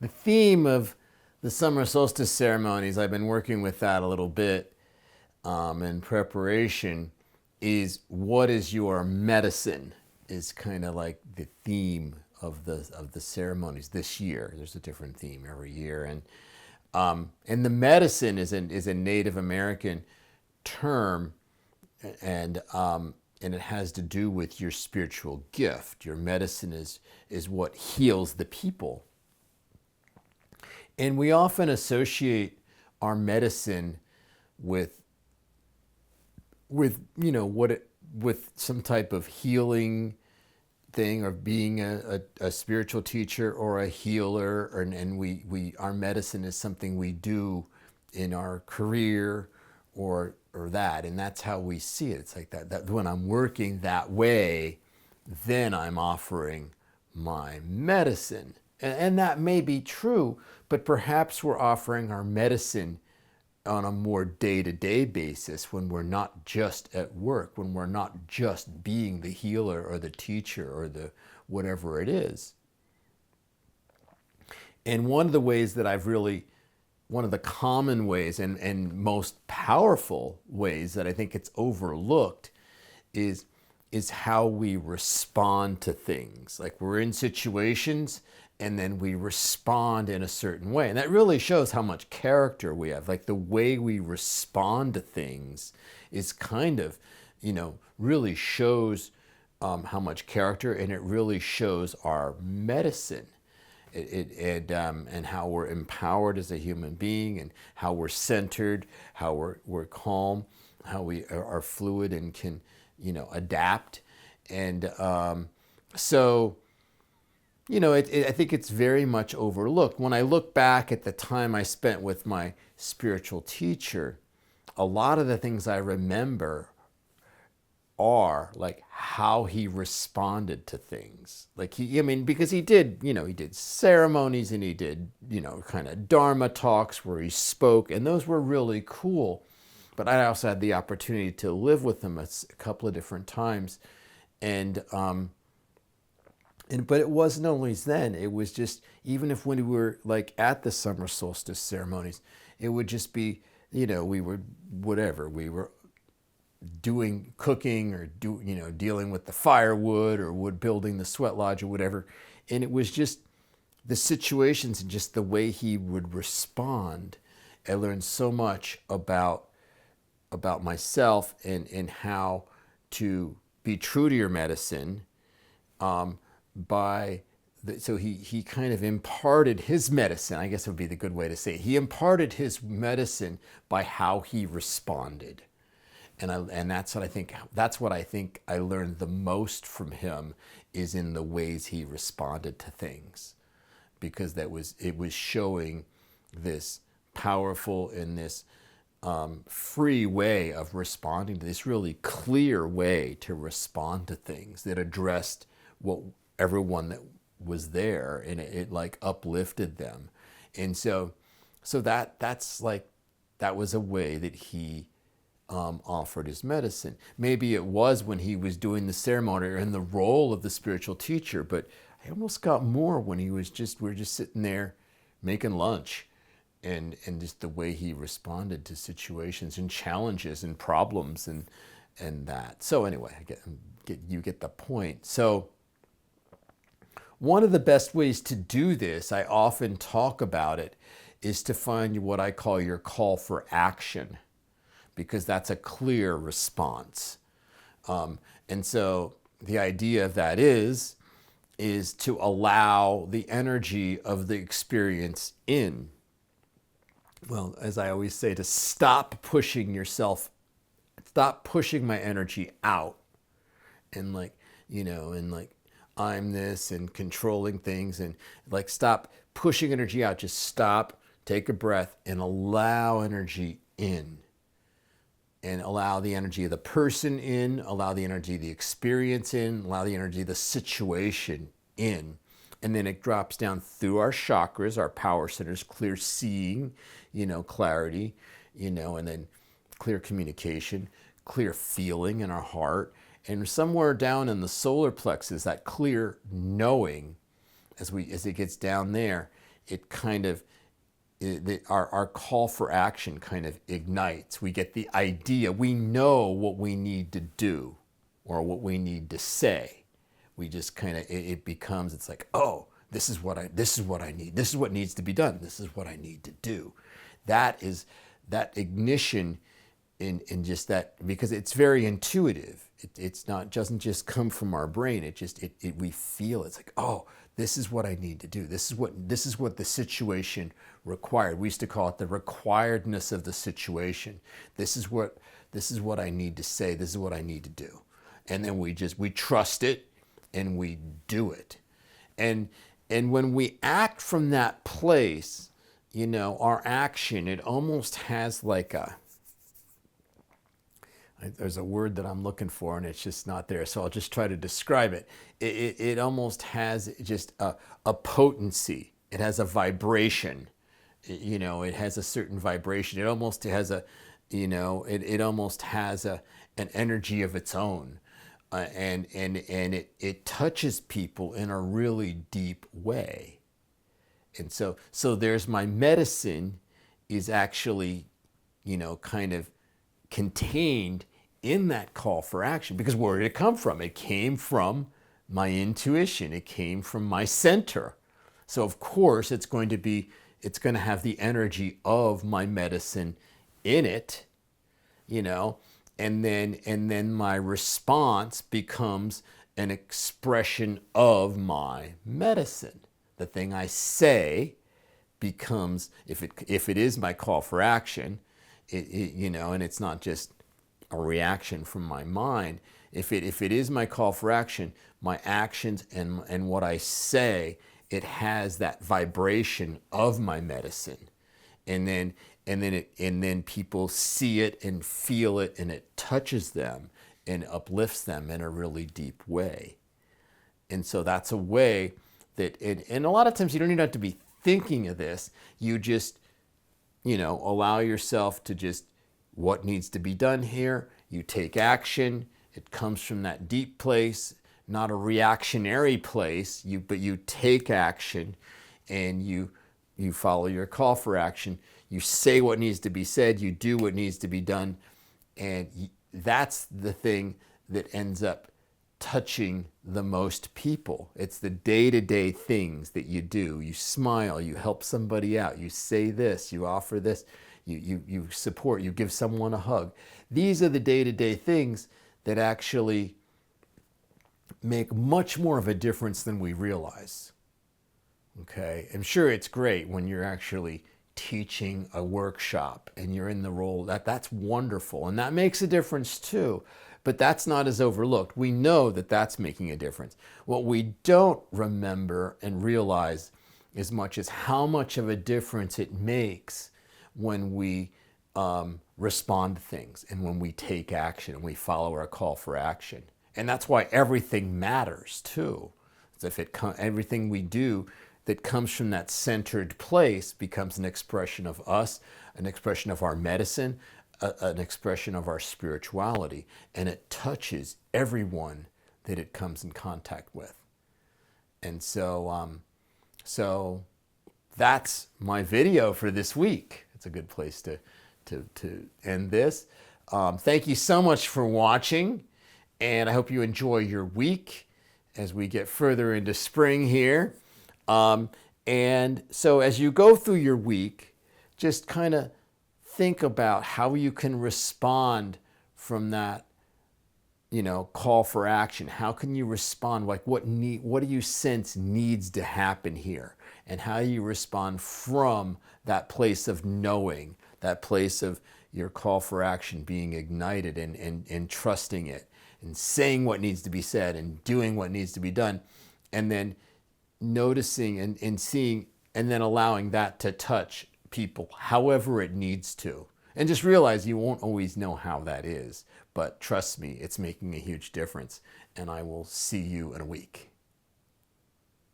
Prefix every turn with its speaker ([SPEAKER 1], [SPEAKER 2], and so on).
[SPEAKER 1] the theme of the summer solstice ceremonies, I've been working with that a little bit in preparation, is what is your medicine, is kind of like the theme of the ceremonies this year. There's a different theme every year, and the medicine is a Native American term, and it has to do with your spiritual gift. Your medicine is what heals the people. And we often associate our medicine with with some type of healing thing, or being a spiritual teacher or a healer, and we our medicine is something we do in our career or that, and that's how we see it. It's like that when I'm working that way, then I'm offering my medicine. And that may be true, but perhaps we're offering our medicine on a more day-to-day basis, when we're not just at work, when we're not just being the healer or the teacher or the whatever it is. And one of the ways that one of the common ways and most powerful ways that I think it's overlooked is how we respond to things. Like, we're in situations and then we respond in a certain way. And that really shows how much character we have. Like, the way we respond to things is kind of, really shows how much character, and it really shows our medicine. And how we're empowered as a human being, and how we're centered, how we're calm, how we are fluid and can, adapt. And so, I think it's very much overlooked. When I look back at the time I spent with my spiritual teacher, a lot of the things I remember are like how he responded to things. Like, because he did ceremonies, and he did, kind of Dharma talks where he spoke, and those were really cool. But I also had the opportunity to live with him a couple of different times. But it wasn't always then. It was just, even if when we were like at the summer solstice ceremonies, it would just be, we were doing cooking, or dealing with the firewood, or wood building the sweat lodge or whatever. And it was just the situations and just the way he would respond. I learned so much about myself, and how to be true to your medicine, so he kind of imparted his medicine, I guess would be the good way to say it. He imparted his medicine by how he responded. And that's what I think I learned the most from him, is in the ways he responded to things, because it was showing this powerful and this free way of responding to this really clear way to respond to things that addressed what everyone that was there, and it like uplifted them. And so that was a way that he offered his medicine. Maybe it was when he was doing the ceremony or in the role of the spiritual teacher, but I almost got more when we were just sitting there making lunch, and just the way he responded to situations and challenges and problems and that. So anyway, you get the point. So one of the best ways to do this, I often talk about it, is to find what I call your call for action, because that's a clear response. And so the idea of that is to allow the energy of the experience in. Well, as I always say, to stop pushing my energy out, and I'm this and controlling things, and like stop pushing energy out. Just stop, take a breath, and allow energy in. And allow the energy of the person in, allow the energy of the experience in, allow the energy of the situation in. And then it drops down through our chakras, our power centers, clear seeing, clarity, and then clear communication, clear feeling in our heart. And somewhere down in the solar plexus, that clear knowing, as it gets down there, it kind of, our call for action kind of ignites. We get the idea. We know what we need to do or what we need to say. We just kind of, it becomes, it's like, oh, this is what I need. This is what needs to be done. This is what I need to do. That is that ignition in just that, because it's very intuitive. It's not, doesn't just come from our brain. We feel it's like, oh, this is what I need to do. This is what the situation required. We used to call it the requiredness of the situation. This is what I need to say. This is what I need to do. And then we trust it and we do it. And when we act from that place, our action, it almost has like there's a word that I'm looking for and it's just not there, so I'll just try to describe it. It almost has just a potency. It has a vibration. It has a certain vibration. It almost has it almost has an energy of its own. And it touches people in a really deep way. And so there's my medicine is actually, kind of contained in that call for action. Because where did it come from? It came from my intuition. It came from my center. So of course it's going to have the energy of my medicine in it, and then my response becomes an expression of my medicine. The thing I say becomes, if it is my call for action, and it's not just a reaction from my mind. If it is my call for action, my actions and what I say, it has that vibration of my medicine, and then people see it and feel it, and it touches them and uplifts them in a really deep way. And so that's a way that, and a lot of times you don't even have to be thinking of this. You just, allow yourself to just, what needs to be done here? You take action. It comes from that deep place, not a reactionary place. But you take action, and you follow your call for action. You say what needs to be said. You do what needs to be done, and that's the thing that ends up touching the most people. It's the day-to-day things that you do. You smile, you help somebody out, you say this, you offer this, you support, you give someone a hug. These are the day-to-day things that actually make much more of a difference than we realize. Okay? I'm sure it's great when you're actually teaching a workshop and you're in the role, that's wonderful, and that makes a difference too. But that's not as overlooked. We know that that's making a difference. What we don't remember and realize as much as how much of a difference it makes when we respond to things and when we take action and we follow our call for action. And that's why everything matters too. It's everything we do that comes from that centered place becomes an expression of us, an expression of our medicine, an expression of our spirituality, and it touches everyone that it comes in contact with. And so that's my video for this week. It's a good place to end this. Thank you so much for watching, and I hope you enjoy your week as we get further into spring here. And so as you go through your week, just kind of think about how you can respond from that, call for action. How can you respond? Like what do you sense needs to happen here? And how do you respond from that place of knowing, that place of your call for action being ignited and trusting it and saying what needs to be said and doing what needs to be done, and then noticing and seeing, and then allowing that to touch people however it needs to. And just realize you won't always know how that is, but trust me, it's making a huge difference. And I will see you in a week.